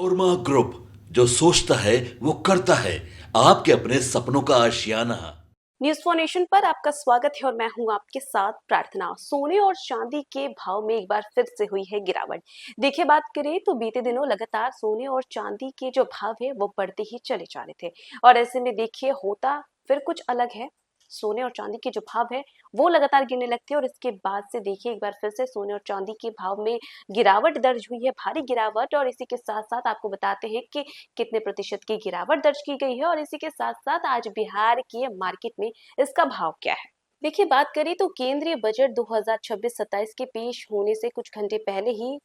Shawarma group, जो सोचता है वो करता है। आपके अपने सपनों का आशियाना। न्यूज फॉर नेशन पर आपका स्वागत है और मैं हूं आपके साथ प्रार्थना। सोने और चांदी के भाव में एक बार फिर से हुई है गिरावट। देखिए, बात करें तो बीते दिनों लगातार सोने और चांदी के जो भाव है वो बढ़ते ही चले जा रहे थे और ऐसे में देखिए होता फिर कुछ अलग है। सोने और चांदी के जो भाव है वो लगातार गिरने लगते हैं और इसके बाद से देखिए एक बार फिर से सोने और चांदी के भाव में गिरावट दर्ज हुई है, भारी गिरावट। और इसी के साथ साथ आपको बताते हैं कि कितने प्रतिशत की गिरावट दर्ज की गई है और इसी के साथ साथ आज बिहार की मार्केट में इसका भाव क्या है। देखिए, बात करें तो केंद्रीय बजट 2026-27 के पेश होने से कुछ घंटे पहले ही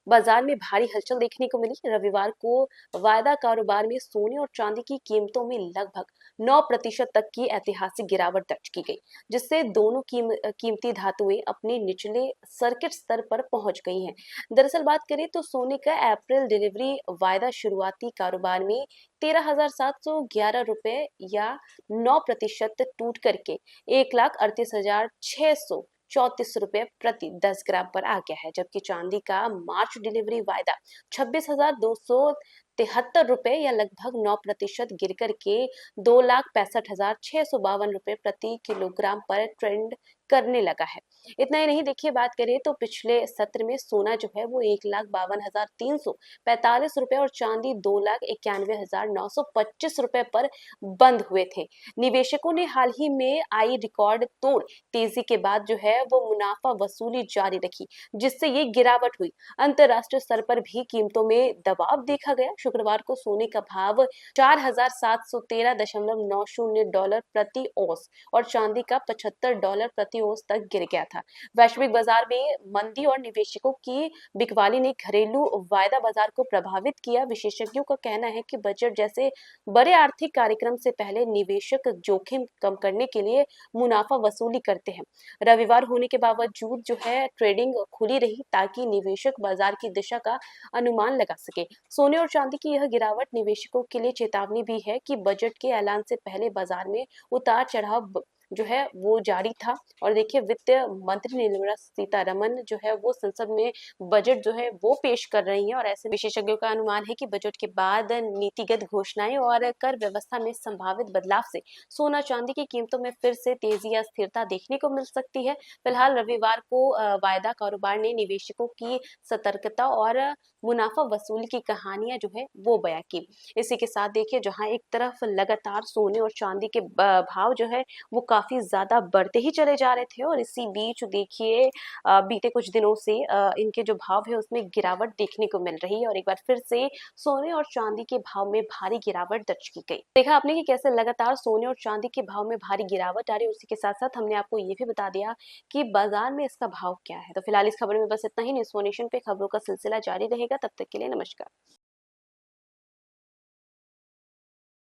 बाजार में भारी हलचल देखने को मिली। रविवार को वायदा कारोबार में सोने और चांदी की कीमतों में लगभग 9% तक की ऐतिहासिक गिरावट दर्ज की गई, जिससे दोनों कीमती धातुएं अपने निचले सर्किट स्तर पर पहुंच गई हैं। दरअसल बात करें तो सोने का अप्रैल डिलीवरी वायदा शुरुआती कारोबार में 13,711 रुपए या 9% टूट करके 1,38,634 रुपए प्रति 10 ग्राम पर आ गया है, जबकि चांदी का मार्च डिलीवरी वायदा 26,273 रुपए या लगभग 9% गिर करके 2,65,652 रुपए प्रति किलोग्राम पर ट्रेंड करने लगा है। इतना ही नहीं, देखिए बात करें तो पिछले सत्र में सोना जो है वो 1,52,345 रुपए और चांदी 2,91,925 रुपए पर बंद हुए थे। निवेशकों ने हाल ही में आई रिकॉर्ड तोड़ तेजी के बाद जो है वो मुनाफा वसूली जारी रखी, जिससे ये गिरावट हुई। अंतरराष्ट्रीय स्तर पर भी कीमतों में दबाव देखा गया। शुक्रवार को सोने का भाव 4,713.90 डॉलर प्रति औंस और चांदी का 75 डॉलर प्रति औंस तक गिर गया था। वैश्विक बाजार में मंदी और निवेशकों की बिकवाली ने घरेलू वायदा बाजार को प्रभावित किया। विशेषज्ञों का कहना है कि बजट जैसे बड़े आर्थिक कार्यक्रम से पहले निवेशक जोखिम कम करने के लिए मुनाफा वसूली करते हैं। रविवार होने के बावजूद जो है ट्रेडिंग खुली रही ताकि निवेशक बाजार की दिशा का अनुमान लगा सके। सोने और चांदी की यह गिरावट निवेशकों के लिए चेतावनी भी है कि बजट के ऐलान से पहले बाजार में उतार चढ़ाव जो है वो जारी था। और देखिए, वित्त मंत्री निर्मला सीतारमन जो है वो संसद में बजट जो है वो पेश कर रही हैं और ऐसे विशेषज्ञों का अनुमान है कि बजट के बाद नीतिगत घोषणाएं और कर व्यवस्था में संभावित बदलाव से सोना चांदी की कीमतों में फिर से तेजी या स्थिरता देखने को मिल सकती है। फिलहाल रविवार को वायदा कारोबार ने निवेशकों की सतर्कता और मुनाफा वसूली की कहानियां जो है वो बयां की। इसी के साथ देखिए, जहां एक तरफ लगातार सोने और चांदी के भाव जो है वो काफी ज्यादा बढ़ते ही चले जा रहे थे और इसी बीच देखिए बीते कुछ दिनों से इनके जो भाव है उसमें गिरावट देखने को मिल रही है और एक बार फिर से सोने और चांदी के भाव में भारी गिरावट दर्ज की गई। देखा आपने कि कैसे लगातार सोने और चांदी के भाव में भारी गिरावट आ रही है। उसी के साथ साथ हमने आपको ये भी बता दिया कि बाजार में इसका भाव क्या है। तो फिलहाल इस खबर में बस इतना ही। न्यूज़ फॉर नेशन पे खबरों का सिलसिला जारी रहेगा। तब तक के लिए नमस्कार।